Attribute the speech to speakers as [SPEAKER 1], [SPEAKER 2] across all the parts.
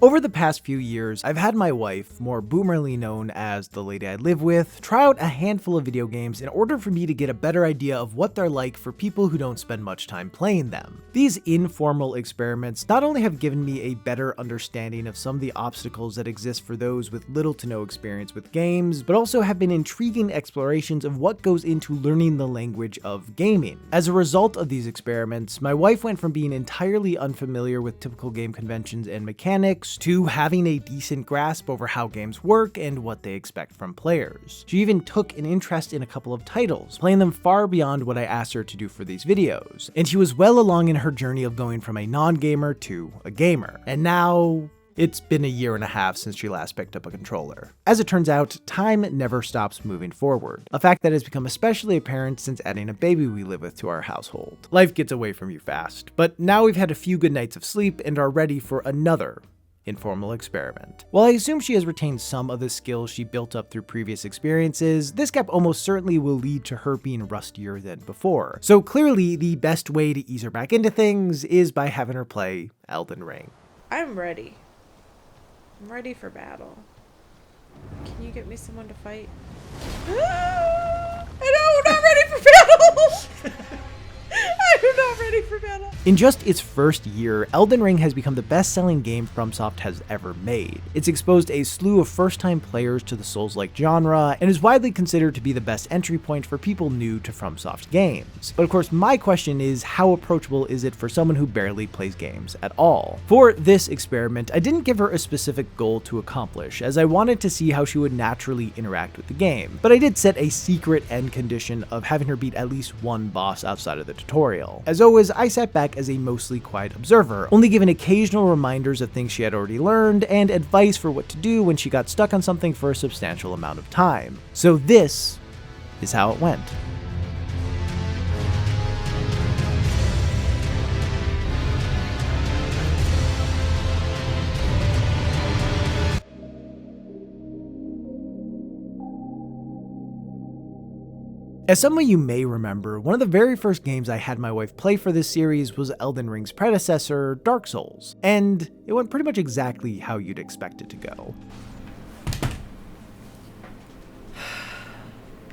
[SPEAKER 1] Over the past few years, I've had my wife, more boomerly known as the lady I live with, try out a handful of video games in order for me to get a better idea of what they're like for people who don't spend much time playing them. These informal experiments not only have given me a better understanding of some of the obstacles that exist for those with little to no experience with games, but also have been intriguing explorations of what goes into learning the language of gaming. As a result of these experiments, my wife went from being entirely unfamiliar with typical game conventions and mechanics to having a decent grasp over how games work and what they expect from players. She even took an interest in a couple of titles, playing them far beyond what I asked her to do for these videos, and she was well along in her journey of going from a non-gamer to a gamer. And now, it's been a year and a half since she last picked up a controller. As it turns out, time never stops moving forward, a fact that has become especially apparent since adding a baby we live with to our household. Life gets away from you fast, but now we've had a few good nights of sleep and are ready for another informal experiment. While I assume she has retained some of the skills she built up through previous experiences, this gap almost certainly will lead to her being rustier than before. So clearly, the best way to ease her back into things is by having her play Elden Ring.
[SPEAKER 2] I'm ready. I'm ready for battle. Can you get me someone to fight? I know, I'm not ready for battle! I'm not ready for battle.
[SPEAKER 1] In just its first year, Elden Ring has become the best-selling game FromSoft has ever made. It's exposed a slew of first-time players to the Souls-like genre, and is widely considered to be the best entry point for people new to FromSoft games. But of course, my question is, how approachable is it for someone who barely plays games at all? For this experiment, I didn't give her a specific goal to accomplish, as I wanted to see how she would naturally interact with the game. But I did set a secret end condition of having her beat at least one boss outside of the tutorial. As always, I sat back as a mostly quiet observer, only giving occasional reminders of things she had already learned and advice for what to do when she got stuck on something for a substantial amount of time. So this is how it went. As some of you may remember, one of the very first games I had my wife play for this series was Elden Ring's predecessor, Dark Souls, and it went pretty much exactly how you'd expect it to go.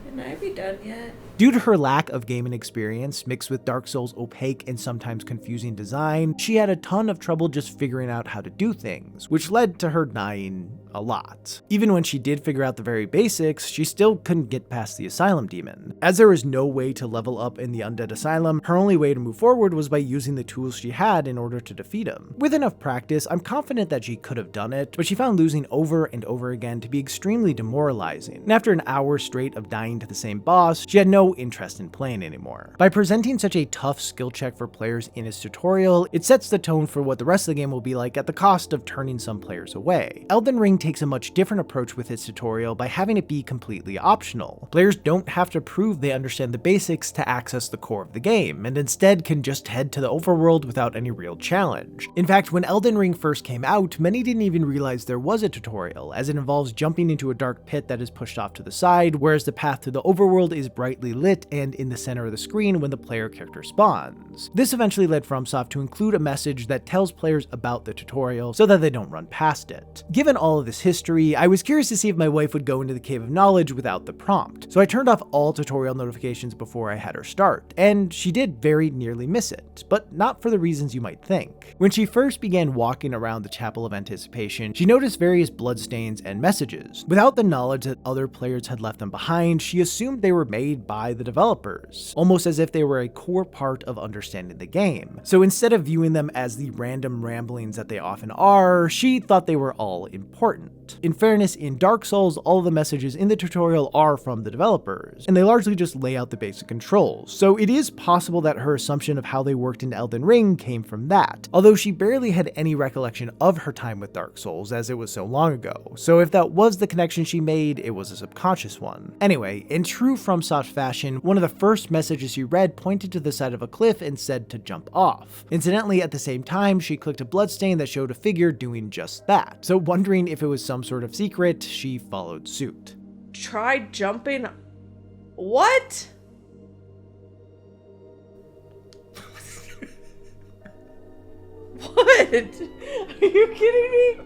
[SPEAKER 2] Can I be done yet?
[SPEAKER 1] Due to her lack of gaming experience, mixed with Dark Souls' opaque and sometimes confusing design, she had a ton of trouble just figuring out how to do things, which led to her dying a lot. Even when she did figure out the very basics, she still couldn't get past the Asylum demon. As there was no way to level up in the Undead Asylum, her only way to move forward was by using the tools she had in order to defeat him. With enough practice, I'm confident that she could have done it, but she found losing over and over again to be extremely demoralizing. And after an hour straight of dying to the same boss, she had no interest in playing anymore. By presenting such a tough skill check for players in its tutorial, it sets the tone for what the rest of the game will be like at the cost of turning some players away. Elden Ring takes a much different approach with its tutorial by having it be completely optional. Players don't have to prove they understand the basics to access the core of the game, and instead can just head to the overworld without any real challenge. In fact, when Elden Ring first came out, many didn't even realize there was a tutorial, as it involves jumping into a dark pit that is pushed off to the side, whereas the path to the overworld is brightly lit and in the center of the screen when the player character spawns. This eventually led FromSoft to include a message that tells players about the tutorial so that they don't run past it. Given all of this history, I was curious to see if my wife would go into the Cave of Knowledge without the prompt, so I turned off all tutorial notifications before I had her start, and she did very nearly miss it, but not for the reasons you might think. When she first began walking around the Chapel of Anticipation, she noticed various bloodstains and messages. Without the knowledge that other players had left them behind, she assumed they were made by the developers, almost as if they were a core part of understanding the game. So instead of viewing them as the random ramblings that they often are, she thought they were all important. In fairness, in Dark Souls, all of the messages in the tutorial are from the developers, and they largely just lay out the basic controls, so it is possible that her assumption of how they worked in Elden Ring came from that, although she barely had any recollection of her time with Dark Souls as it was so long ago, so if that was the connection she made, it was a subconscious one. Anyway, in true FromSoft fashion, one of the first messages she read pointed to the side of a cliff and said to jump off. Incidentally, at the same time, she clicked a bloodstain that showed a figure doing just that, so wondering if it was some sort of secret, she followed suit.
[SPEAKER 2] Try jumping. What? What? Are you kidding me?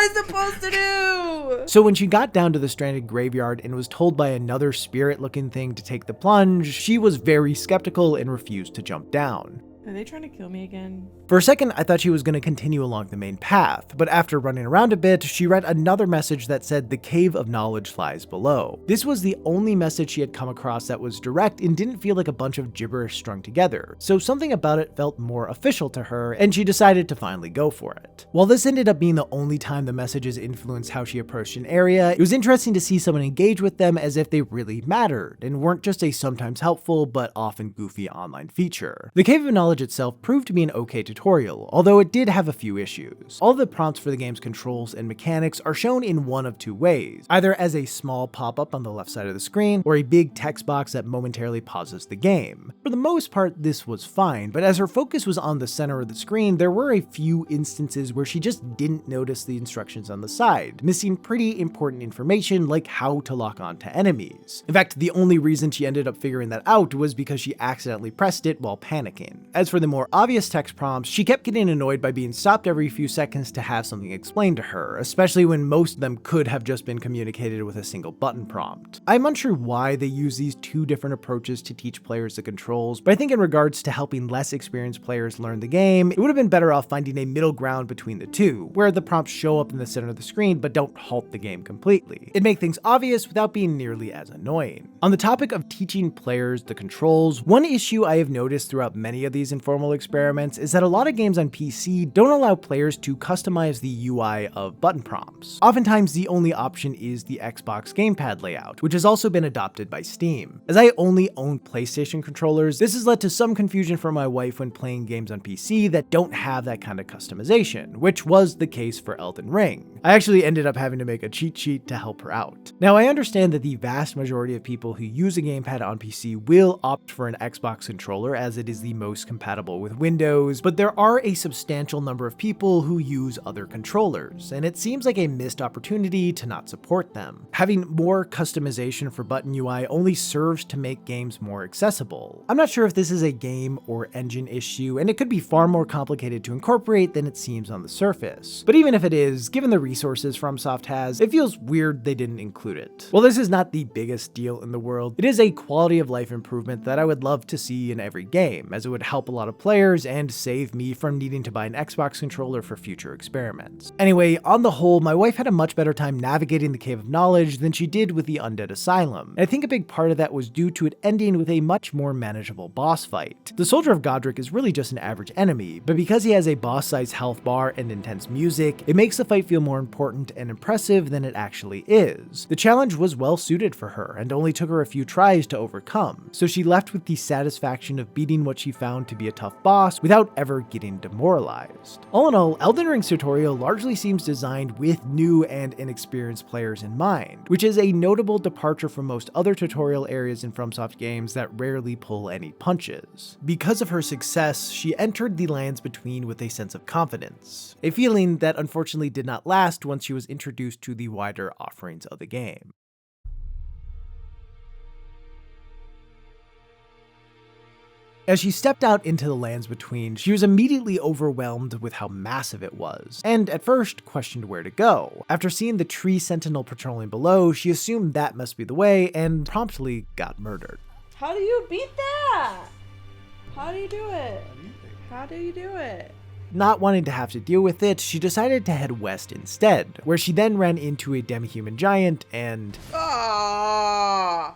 [SPEAKER 2] I supposed to do?
[SPEAKER 1] So when she got down to the stranded graveyard and was told by another spirit-looking thing to take the plunge, she was very skeptical and refused to jump down.
[SPEAKER 2] Are they trying to kill me again?
[SPEAKER 1] For a second, I thought she was going to continue along the main path, but after running around a bit, she read another message that said the cave of knowledge lies below. This was the only message she had come across that was direct and didn't feel like a bunch of gibberish strung together, so something about it felt more official to her, and she decided to finally go for it. While this ended up being the only time the messages influenced how she approached an area, it was interesting to see someone engage with them as if they really mattered, and weren't just a sometimes helpful but often goofy online feature. The Cave of Knowledge itself proved to be an okay tutorial, although it did have a few issues. All the prompts for the game's controls and mechanics are shown in one of two ways, either as a small pop-up on the left side of the screen, or a big text box that momentarily pauses the game. For the most part, this was fine, but as her focus was on the center of the screen, there were a few instances where she just didn't notice the instructions on the side, missing pretty important information like how to lock on to enemies. In fact, the only reason she ended up figuring that out was because she accidentally pressed it while panicking. As for the more obvious text prompts, she kept getting annoyed by being stopped every few seconds to have something explained to her, especially when most of them could have just been communicated with a single button prompt. I'm unsure why they use these two different approaches to teach players the controls, but I think in regards to helping less experienced players learn the game, it would have been better off finding a middle ground between the two, where the prompts show up in the center of the screen but don't halt the game completely. It'd make things obvious without being nearly as annoying. On the topic of teaching players the controls, one issue I have noticed throughout many of these informal experiments is that a lot of games on PC don't allow players to customize the UI of button prompts. Oftentimes, the only option is the Xbox gamepad layout, which has also been adopted by Steam. As I only own PlayStation controllers, this has led to some confusion for my wife when playing games on PC that don't have that kind of customization, which was the case for Elden Ring. I actually ended up having to make a cheat sheet to help her out. Now, I understand that the vast majority of people who use a gamepad on PC will opt for an Xbox controller as it is the most compatible with Windows, but there are a substantial number of people who use other controllers, and it seems like a missed opportunity to not support them. Having more customization for button UI only serves to make games more accessible. I'm not sure if this is a game or engine issue, and it could be far more complicated to incorporate than it seems on the surface. But even if it is, given the resources FromSoft has, it feels weird they didn't include it. While this is not the biggest deal in the world, it is a quality of life improvement that I would love to see in every game, as it would help a lot of players and save me from needing to buy an Xbox controller for future experiments. Anyway, on the whole, my wife had a much better time navigating the Cave of Knowledge than she did with the Undead Asylum, and I think a big part of that was due to it ending with a much more manageable boss fight. The Soldier of Godric is really just an average enemy, but because he has a boss-sized health bar and intense music, it makes the fight feel more important and impressive than it actually is. The challenge was well suited for her, and only took her a few tries to overcome, so she left with the satisfaction of beating what she found to be a tough boss without ever getting demoralized. All in all, Elden Ring's tutorial largely seems designed with new and inexperienced players in mind, which is a notable departure from most other tutorial areas in FromSoft games that rarely pull any punches. Because of her success, she entered the Lands Between with a sense of confidence, a feeling that unfortunately did not last once she was introduced to the wider offerings of the game. As she stepped out into the Lands Between, she was immediately overwhelmed with how massive it was, and at first questioned where to go. After seeing the tree sentinel patrolling below, she assumed that must be the way, and promptly got murdered.
[SPEAKER 2] How do you beat that? How do you do it? How do you do it?
[SPEAKER 1] Not wanting to have to deal with it, she decided to head west instead, where she then ran into a demi-human giant and...
[SPEAKER 2] Ah!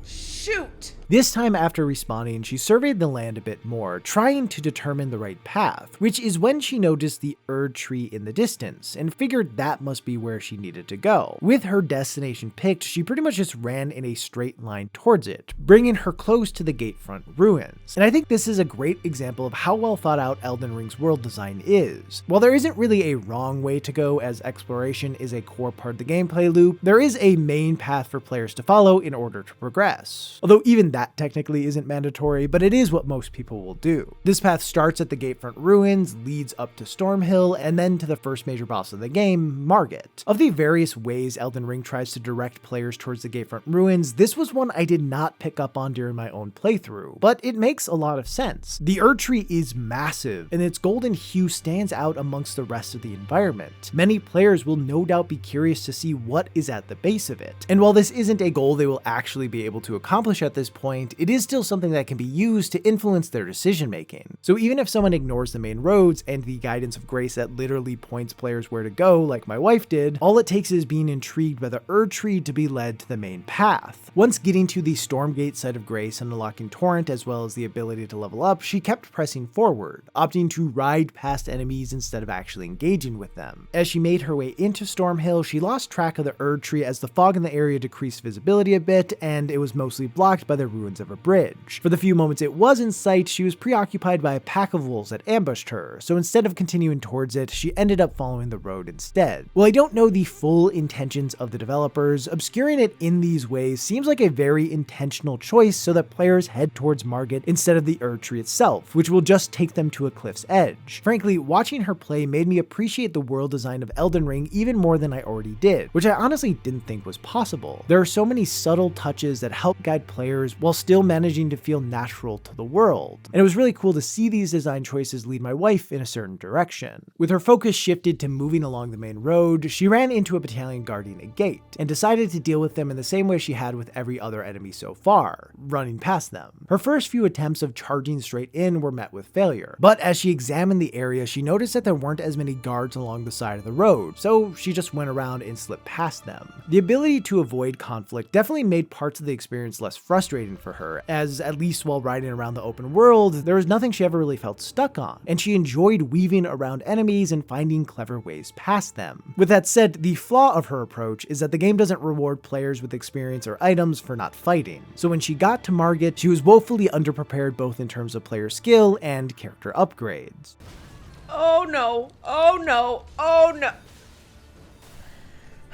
[SPEAKER 2] Shoot!
[SPEAKER 1] This time after respawning, she surveyed the land a bit more, trying to determine the right path, which is when she noticed the Erd tree in the distance, and figured that must be where she needed to go. With her destination picked, she pretty much just ran in a straight line towards it, bringing her close to the gatefront ruins. And I think this is a great example of how well thought out Elden Ring's world design is. While there isn't really a wrong way to go, as exploration is a core part of the gameplay loop, there is a main path for players to follow in order to progress. Although even that technically isn't mandatory, but it is what most people will do. This path starts at the Gatefront Ruins, leads up to Stormhill, and then to the first major boss of the game, Margit. Of the various ways Elden Ring tries to direct players towards the Gatefront Ruins, this was one I did not pick up on during my own playthrough, but it makes a lot of sense. The Erd Tree is massive, and its golden hue stands out amongst the rest of the environment. Many players will no doubt be curious to see what is at the base of it, and while this isn't a goal they will actually be able to accomplish at this point, it is still something that can be used to influence their decision making. So even if someone ignores the main roads and the guidance of grace that literally points players where to go, like my wife did, all it takes is being intrigued by the Erd Tree to be led to the main path. Once getting to the Stormgate site of grace and unlocking Torrent as well as the ability to level up, she kept pressing forward, opting to ride past enemies instead of actually engaging with them. As she made her way into Stormhill, she lost track of the Erd Tree as the fog in the area decreased visibility a bit, and it was mostly blocked by the ruins of a bridge. For the few moments it was in sight, she was preoccupied by a pack of wolves that ambushed her, so instead of continuing towards it, she ended up following the road instead. While I don't know the full intentions of the developers, obscuring it in these ways seems like a very intentional choice so that players head towards Margit instead of the Erd Tree itself, which will just take them to a cliff's edge. Frankly, watching her play made me appreciate the world design of Elden Ring even more than I already did, which I honestly didn't think was possible. There are so many subtle touches that help guide players while still managing to feel natural to the world, and it was really cool to see these design choices lead my wife in a certain direction. With her focus shifted to moving along the main road, she ran into a battalion guarding a gate, and decided to deal with them in the same way she had with every other enemy so far, running past them. Her first few attempts of charging straight in were met with failure, but as she examined the area, she noticed that there weren't as many guards along the side of the road, so she just went around and slipped past them. The ability to avoid conflict definitely made parts of the experience less frustrating for her, as at least while riding around the open world, there was nothing she ever really felt stuck on, and she enjoyed weaving around enemies and finding clever ways past them. With that said, the flaw of her approach is that the game doesn't reward players with experience or items for not fighting, so when she got to Margit, she was woefully underprepared both in terms of player skill and character upgrades.
[SPEAKER 2] Oh no, oh no, oh no.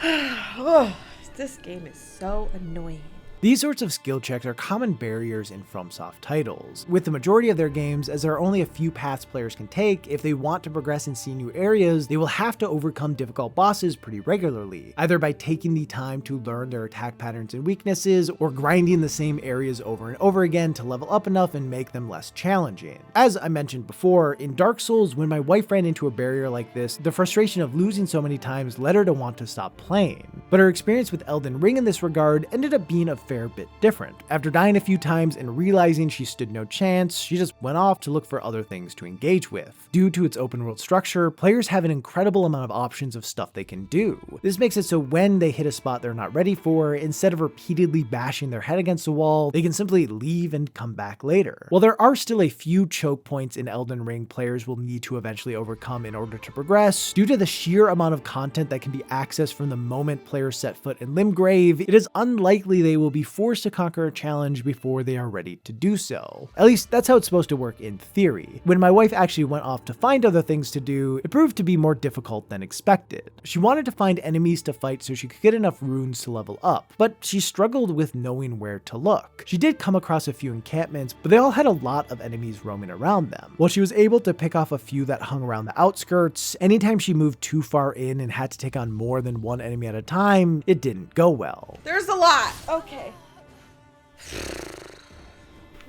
[SPEAKER 2] Oh, this game is so annoying.
[SPEAKER 1] These sorts of skill checks are common barriers in FromSoft titles, with the majority of their games, as there are only a few paths players can take. If they want to progress and see new areas, they will have to overcome difficult bosses pretty regularly, either by taking the time to learn their attack patterns and weaknesses, or grinding the same areas over and over again to level up enough and make them less challenging. As I mentioned before, in Dark Souls, when my wife ran into a barrier like this, the frustration of losing so many times led her to want to stop playing. But her experience with Elden Ring in this regard ended up being a fair bit different. After dying a few times and realizing she stood no chance, she just went off to look for other things to engage with. Due to its open world structure, players have an incredible amount of options of stuff they can do. This makes it so when they hit a spot they're not ready for, instead of repeatedly bashing their head against a wall, they can simply leave and come back later. While there are still a few choke points in Elden Ring players will need to eventually overcome in order to progress, due to the sheer amount of content that can be accessed from the moment players set foot in Limgrave, it is unlikely they will be forced to conquer a challenge before they are ready to do so. At least that's how it's supposed to work in theory. When my wife actually went off to find other things to do, it proved to be more difficult than expected. She wanted to find enemies to fight so she could get enough runes to level up, but she struggled with knowing where to look. She did come across a few encampments, but they all had a lot of enemies roaming around them. While she was able to pick off a few that hung around the outskirts, anytime she moved too far in and had to take on more than one enemy at a time, it didn't go well.
[SPEAKER 2] There's a lot. Okay.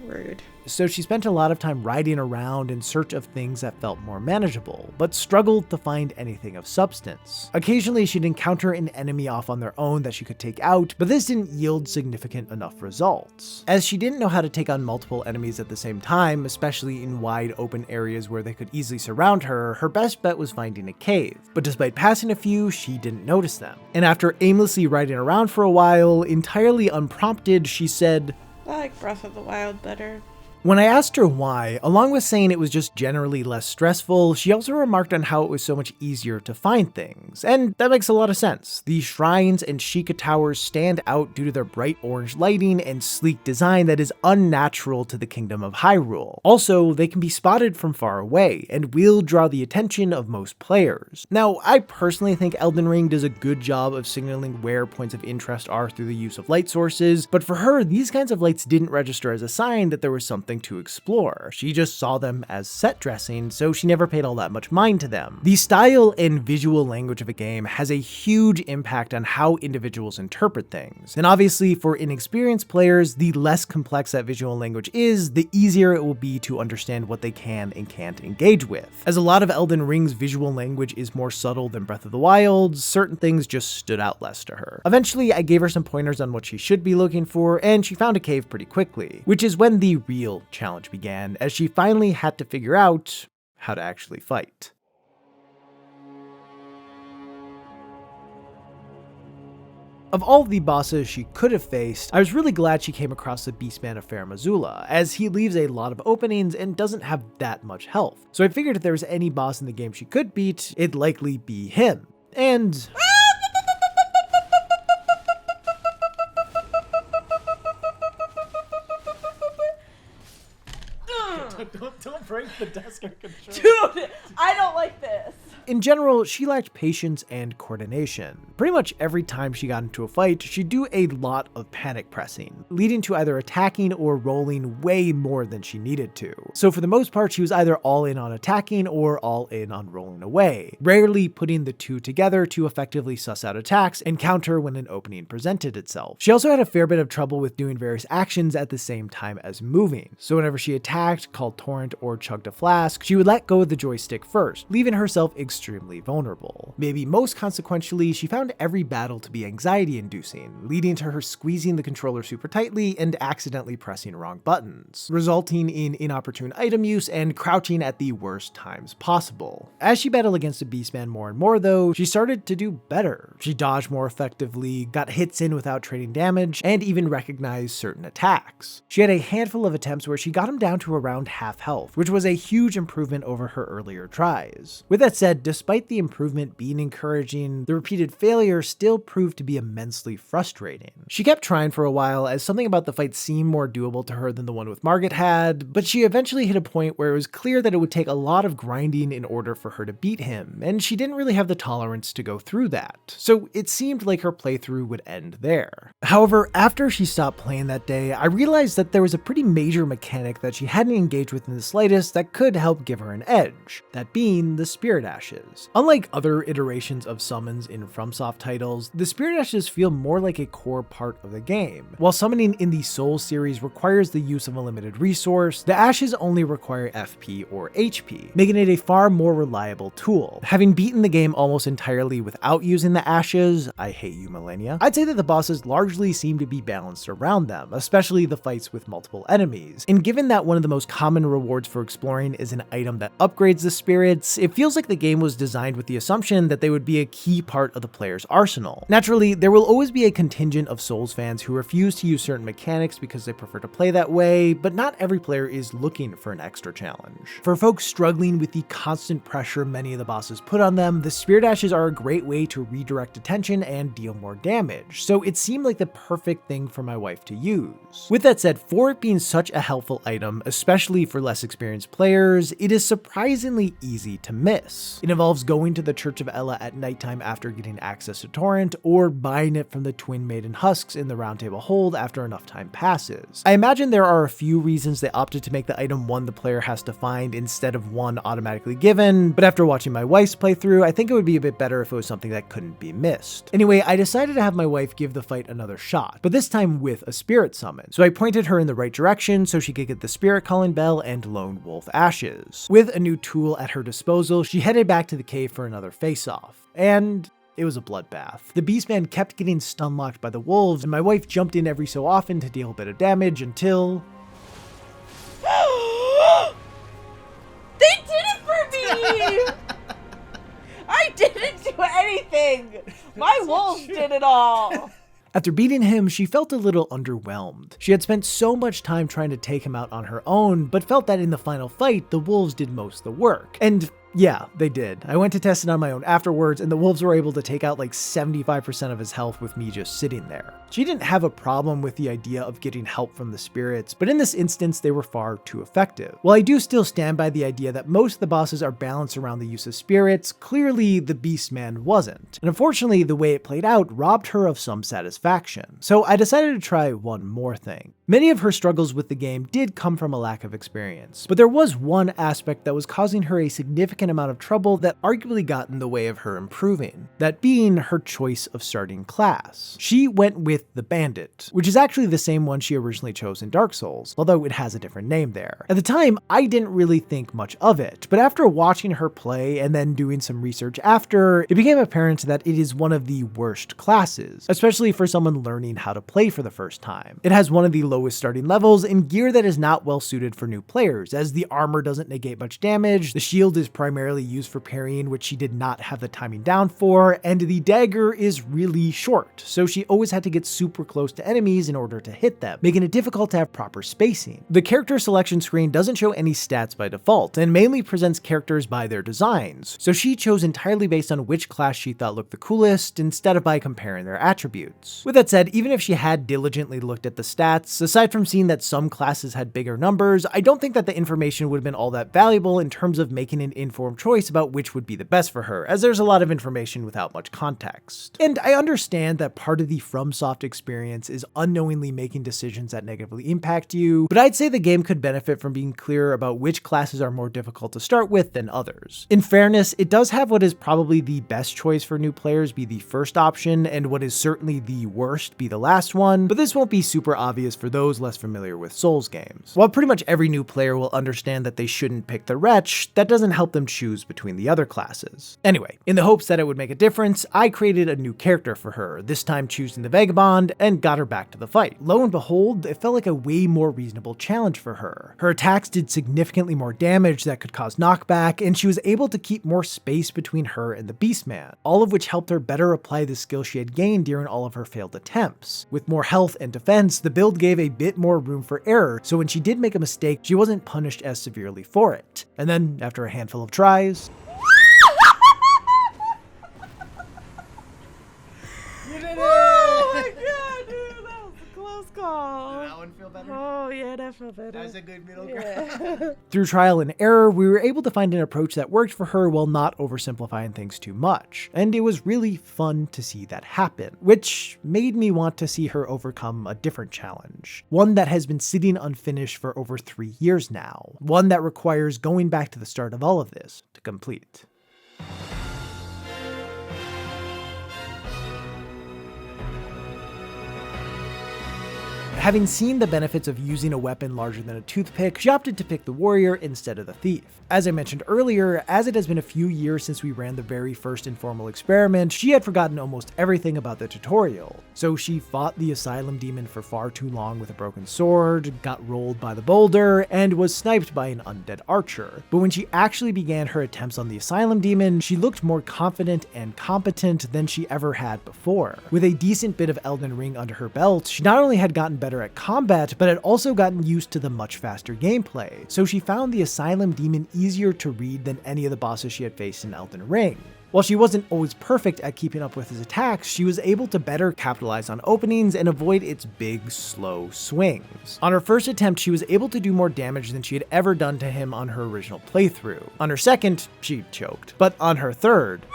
[SPEAKER 2] Rude.
[SPEAKER 1] So she spent a lot of time riding around in search of things that felt more manageable, but struggled to find anything of substance. Occasionally she'd encounter an enemy off on their own that she could take out, but this didn't yield significant enough results. As she didn't know how to take on multiple enemies at the same time, especially in wide open areas where they could easily surround her, her best bet was finding a cave. But despite passing a few, she didn't notice them. And after aimlessly riding around for a while, entirely unprompted, she said,
[SPEAKER 2] I like Breath of the Wild better.
[SPEAKER 1] When I asked her why, along with saying it was just generally less stressful, she also remarked on how it was so much easier to find things, and that makes a lot of sense. The shrines and Sheikah towers stand out due to their bright orange lighting and sleek design that is unnatural to the Kingdom of Hyrule. Also, they can be spotted from far away, and will draw the attention of most players. Now, I personally think Elden Ring does a good job of signaling where points of interest are through the use of light sources, but for her, these kinds of lights didn't register as a sign that there was something to explore. She just saw them as set dressing, so she never paid all that much mind to them. The style and visual language of a game has a huge impact on how individuals interpret things, and obviously for inexperienced players, the less complex that visual language is, the easier it will be to understand what they can and can't engage with. As a lot of Elden Ring's visual language is more subtle than Breath of the Wild, certain things just stood out less to her. Eventually, I gave her some pointers on what she should be looking for, and she found a cave pretty quickly, which is when the real challenge began, as she finally had to figure out how to actually fight. Of all the bosses she could have faced, I was really glad she came across the Beastman of Farum Azula, as he leaves a lot of openings and doesn't have that much health. So I figured if there was any boss in the game she could beat, it'd likely be him. And don't break the desk or control.
[SPEAKER 2] Dude, I don't like this.
[SPEAKER 1] In general, she lacked patience and coordination. Pretty much every time she got into a fight, she'd do a lot of panic pressing, leading to either attacking or rolling way more than she needed to. So for the most part, she was either all in on attacking or all in on rolling away, rarely putting the two together to effectively suss out attacks and counter when an opening presented itself. She also had a fair bit of trouble with doing various actions at the same time as moving. So whenever she attacked, called Torrent, or chugged a flask, she would let go of the joystick first, leaving herself extremely vulnerable. Maybe most consequentially, she found every battle to be anxiety-inducing, leading to her squeezing the controller super tightly and accidentally pressing wrong buttons, resulting in inopportune item use and crouching at the worst times possible. As she battled against the Beastman more and more though, she started to do better. She dodged more effectively, got hits in without trading damage, and even recognized certain attacks. She had a handful of attempts where she got him down to around half health, which was a huge improvement over her earlier tries. With that said, despite the improvement being encouraging, the repeated failure still proved to be immensely frustrating. She kept trying for a while, as something about the fight seemed more doable to her than the one with Margit had, but she eventually hit a point where it was clear that it would take a lot of grinding in order for her to beat him, and she didn't really have the tolerance to go through that. So it seemed like her playthrough would end there. However, after she stopped playing that day, I realized that there was a pretty major mechanic that she hadn't engaged with in the slightest that could help give her an edge, that being the Spirit Ashes. Unlike other iterations of summons in FromSoft titles, the Spirit Ashes feel more like a core part of the game. While summoning in the Souls series requires the use of a limited resource, the Ashes only require FP or HP, making it a far more reliable tool. Having beaten the game almost entirely without using the Ashes, I hate you Millennia, I'd say that the bosses largely seem to be balanced around them, especially the fights with multiple enemies. And given that one of the most common rewards for exploring is an item that upgrades the spirits, it feels like the game was designed with the assumption that they would be a key part of the player's arsenal. Naturally, there will always be a contingent of Souls fans who refuse to use certain mechanics because they prefer to play that way, but not every player is looking for an extra challenge. For folks struggling with the constant pressure many of the bosses put on them, the Spirit Ashes are a great way to redirect attention and deal more damage, so it seemed like the perfect thing for my wife to use. With that said, for it being such a helpful item, especially for less experienced players, it is surprisingly easy to miss. It involves going to the Church of Ella at nighttime after getting access to Torrent, or buying it from the Twin Maiden husks in the Round Table Hold after enough time passes. I imagine there are a few reasons they opted to make the item one the player has to find instead of one automatically given, but after watching my wife's playthrough, I think it would be a bit better if it was something that couldn't be missed. Anyway, I decided to have my wife give the fight another shot, but this time with a spirit summon. So I pointed her in the right direction so she could get the Spirit Calling Bell and Lone Wolf Ashes. With a new tool at her disposal, she headed back to the cave for another face-off. And it was a bloodbath. The Beastman kept getting stun-locked by the wolves, and my wife jumped in every so often to deal a bit of damage until...
[SPEAKER 2] They did it for me! I didn't do anything! My wolves did it all!
[SPEAKER 1] After beating him, she felt a little underwhelmed. She had spent so much time trying to take him out on her own, but felt that in the final fight, the wolves did most of the work. And yeah, they did. I went to test it on my own afterwards, and the wolves were able to take out like 75% of his health with me just sitting there. She didn't have a problem with the idea of getting help from the spirits, but in this instance, they were far too effective. While I do still stand by the idea that most of the bosses are balanced around the use of spirits, clearly the Beastman wasn't. And unfortunately, the way it played out robbed her of some satisfaction. So I decided to try one more thing. Many of her struggles with the game did come from a lack of experience, but there was one aspect that was causing her a significant amount of trouble that arguably got in the way of her improving, that being her choice of starting class. She went with the Bandit, which is actually the same one she originally chose in Dark Souls, although it has a different name there. At the time, I didn't really think much of it, but after watching her play and then doing some research after, it became apparent that it is one of the worst classes, especially for someone learning how to play for the first time. It has one of the lowest starting levels and gear that is not well suited for new players, as the armor doesn't negate much damage, the shield is primarily used for parrying, which she did not have the timing down for, and the dagger is really short, so she always had to get super close to enemies in order to hit them, making it difficult to have proper spacing. The character selection screen doesn't show any stats by default, and mainly presents characters by their designs, so she chose entirely based on which class she thought looked the coolest, instead of by comparing their attributes. With that said, even if she had diligently looked at the stats, aside from seeing that some classes had bigger numbers, I don't think that the information would have been all that valuable in terms of making an informed choice about which would be the best for her, as there's a lot of information without much context. And I understand that part of the FromSoft experience is unknowingly making decisions that negatively impact you, but I'd say the game could benefit from being clearer about which classes are more difficult to start with than others. In fairness, it does have what is probably the best choice for new players be the first option, and what is certainly the worst be the last one, but this won't be super obvious for those less familiar with Souls games. While pretty much every new player will understand that they shouldn't pick the Wretch, that doesn't help them choose between the other classes. Anyway, in the hopes that it would make a difference, I created a new character for her, this time choosing the Vagabond, and got her back to the fight. Lo and behold, it felt like a way more reasonable challenge for her. Her attacks did significantly more damage that could cause knockback, and she was able to keep more space between her and the Beastman, all of which helped her better apply the skill she had gained during all of her failed attempts. With more health and defense, the build gave a bit more room for error, so when she did make a mistake, she wasn't punished as severely for it. And then, after a handful of tries,
[SPEAKER 2] You did it! Oh my god, dude, that was a close call.
[SPEAKER 1] did that one feel better?
[SPEAKER 2] Oh yeah, that felt better.
[SPEAKER 1] That was a good middle
[SPEAKER 2] Yeah.
[SPEAKER 1] ground. Through trial and error, we were able to find an approach that worked for her while not oversimplifying things too much. And it was really fun to see that happen, which made me want to see her overcome a different challenge. One that has been sitting unfinished for over 3 years now. One that requires going back to the start of all of this to complete. Having seen the benefits of using a weapon larger than a toothpick, she opted to pick the warrior instead of the thief. As I mentioned earlier, as it has been a few years since we ran the very first informal experiment, she had forgotten almost everything about the tutorial. So she fought the ASYLUM demon for far too long with a broken sword, got rolled by the boulder, and was sniped by an undead archer. But when she actually began her attempts on the ASYLUM demon, she looked more confident and competent than she ever had before. With a decent bit of Elden Ring under her belt, she not only had gotten better at combat, but had also gotten used to the much faster gameplay, so she found the ASYLUM demon easier to read than any of the bosses she had faced in Elden Ring. While she wasn't always perfect at keeping up with his attacks, she was able to better capitalize on openings and avoid its big, slow swings. On her first attempt, she was able to do more damage than she had ever done to him on her original playthrough. On her second, she choked. But on her third...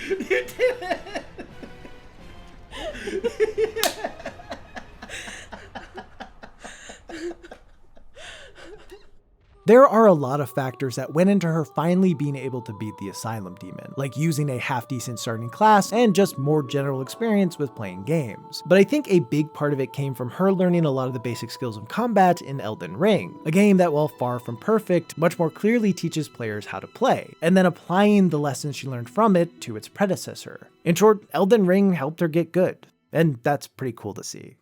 [SPEAKER 1] You did it! There are a lot of factors that went into her finally being able to beat the ASYLUM demon, like using a half-decent starting class and just more general experience with playing games. But I think a big part of it came from her learning a lot of the basic skills of combat in Elden Ring, a game that, while far from perfect, much more clearly teaches players how to play, and then applying the lessons she learned from it to its predecessor. In short, Elden Ring helped her get good, and that's pretty cool to see.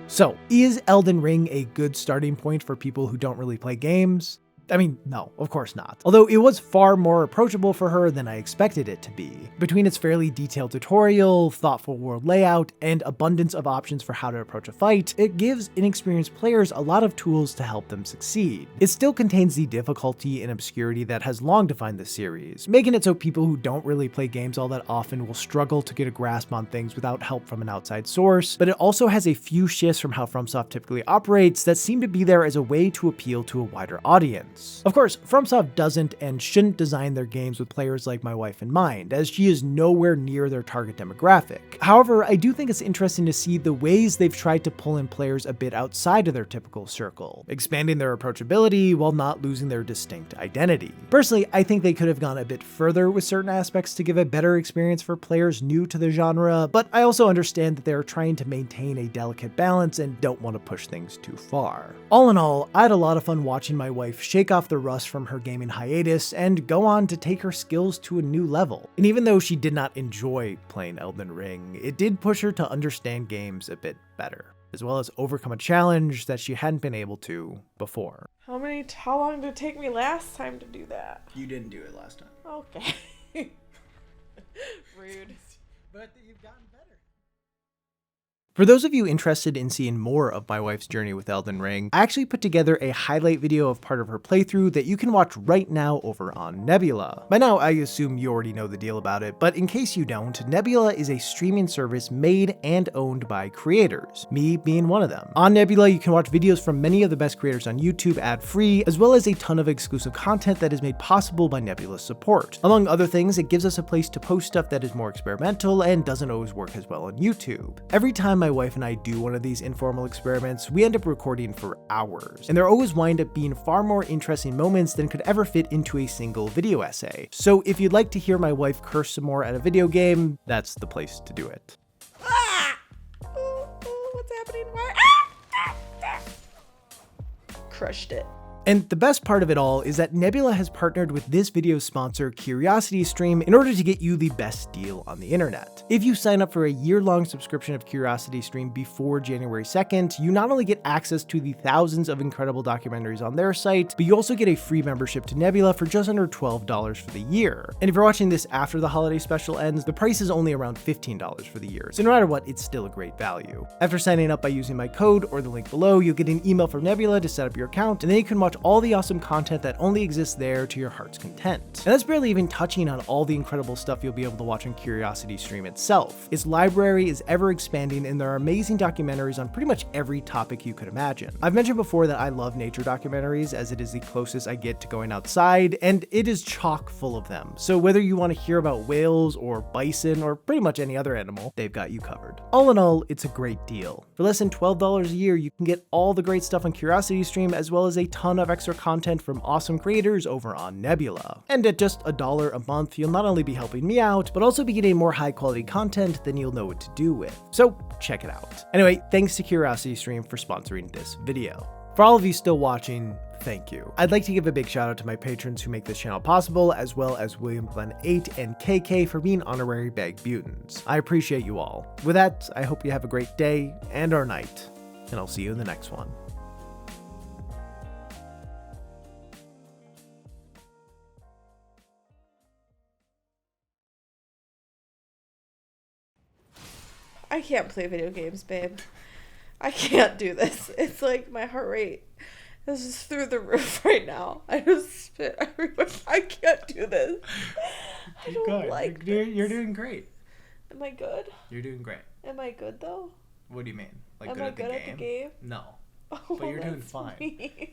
[SPEAKER 1] So, is Elden Ring a good starting point for people who don't really play games? I mean, no, of course not. Although it was far more approachable for her than I expected it to be. Between its fairly detailed tutorial, thoughtful world layout, and abundance of options for how to approach a fight, it gives inexperienced players a lot of tools to help them succeed. It still contains the difficulty and obscurity that has long defined the series, making it so people who don't really play games all that often will struggle to get a grasp on things without help from an outside source, but it also has a few shifts from how FromSoft typically operates that seem to be there as a way to appeal to a wider audience. Of course, FromSoft doesn't and shouldn't design their games with players like my wife in mind, as she is nowhere near their target demographic. However, I do think it's interesting to see the ways they've tried to pull in players a bit outside of their typical circle, expanding their approachability while not losing their distinct identity. Personally, I think they could have gone a bit further with certain aspects to give a better experience for players new to the genre, but I also understand that they are trying to maintain a delicate balance and don't want to push things too far. All in all, I had a lot of fun watching my wife shake off the rust from her gaming hiatus and go on to take her skills to a new level. And even though she did not enjoy playing Elden Ring, it did push her to understand games a bit better, as well as overcome a challenge that she hadn't been able to before.
[SPEAKER 2] How long did it take me last time to do that?
[SPEAKER 1] You didn't do it last time.
[SPEAKER 2] Okay. Rude.
[SPEAKER 1] But you've gotten better. For those of you interested in seeing more of my wife's journey with Elden Ring, I actually put together a highlight video of part of her playthrough that you can watch right now over on Nebula. By now, I assume you already know the deal about it, but in case you don't, Nebula is a streaming service made and owned by creators, me being one of them. On Nebula, you can watch videos from many of the best creators on YouTube ad-free, as well as a ton of exclusive content that is made possible by Nebula's support. Among other things, it gives us a place to post stuff that is more experimental and doesn't always work as well on YouTube. Every time my wife and I do one of these informal experiments, we end up recording for hours, and there always wind up being far more interesting moments than could ever fit into a single video essay. So if you'd like to hear my wife curse some more at a video game, that's the place to do it.
[SPEAKER 2] Ah! Ooh, what's happening? Why? Ah! Crushed it.
[SPEAKER 1] And the best part of it all is that Nebula has partnered with this video's sponsor, CuriosityStream, in order to get you the best deal on the internet. If you sign up for a year-long subscription of CuriosityStream before January 2nd, you not only get access to the thousands of incredible documentaries on their site, but you also get a free membership to Nebula for just under $12 for the year. And if you're watching this after the holiday special ends, the price is only around $15 for the year, so no matter what, it's still a great value. After signing up by using my code or the link below, you'll get an email from Nebula to set up your account, and then you can watch all the awesome content that only exists there to your heart's content. And that's barely even touching on all the incredible stuff you'll be able to watch on CuriosityStream itself. Its library is ever expanding, and there are amazing documentaries on pretty much every topic you could imagine. I've mentioned before that I love nature documentaries, as it is the closest I get to going outside, and it is chock full of them. So whether you want to hear about whales or bison or pretty much any other animal, they've got you covered. All in all, it's a great deal. For less than $12 a year, you can get all the great stuff on CuriosityStream, as well as a ton of extra content from awesome creators over on Nebula. And at just $1 a month, you'll not only be helping me out, but also be getting more high quality content than you'll know what to do with. So check it out. Anyway, thanks to CuriosityStream for sponsoring this video. For all of you still watching, thank you. I'd like to give a big shout out to my patrons who make this channel possible, as well as WilliamGlenn8 and Kay Kay for being honorary bagbutens. I appreciate you all. With that, I hope you have a great day and or night, and I'll see you in the next one.
[SPEAKER 2] I can't play video games, babe. I can't do this. It's like my heart rate is just through the roof right now. I just spit everywhere. I can't do this. I don't
[SPEAKER 1] good.
[SPEAKER 2] like
[SPEAKER 1] You're doing great.
[SPEAKER 2] Am I good?
[SPEAKER 1] You're doing great.
[SPEAKER 2] Am I good though?
[SPEAKER 1] What do you mean? Like
[SPEAKER 2] Am I good at the game?
[SPEAKER 1] No.
[SPEAKER 2] Oh,
[SPEAKER 1] But you're doing
[SPEAKER 2] that's
[SPEAKER 1] fine.
[SPEAKER 2] mean.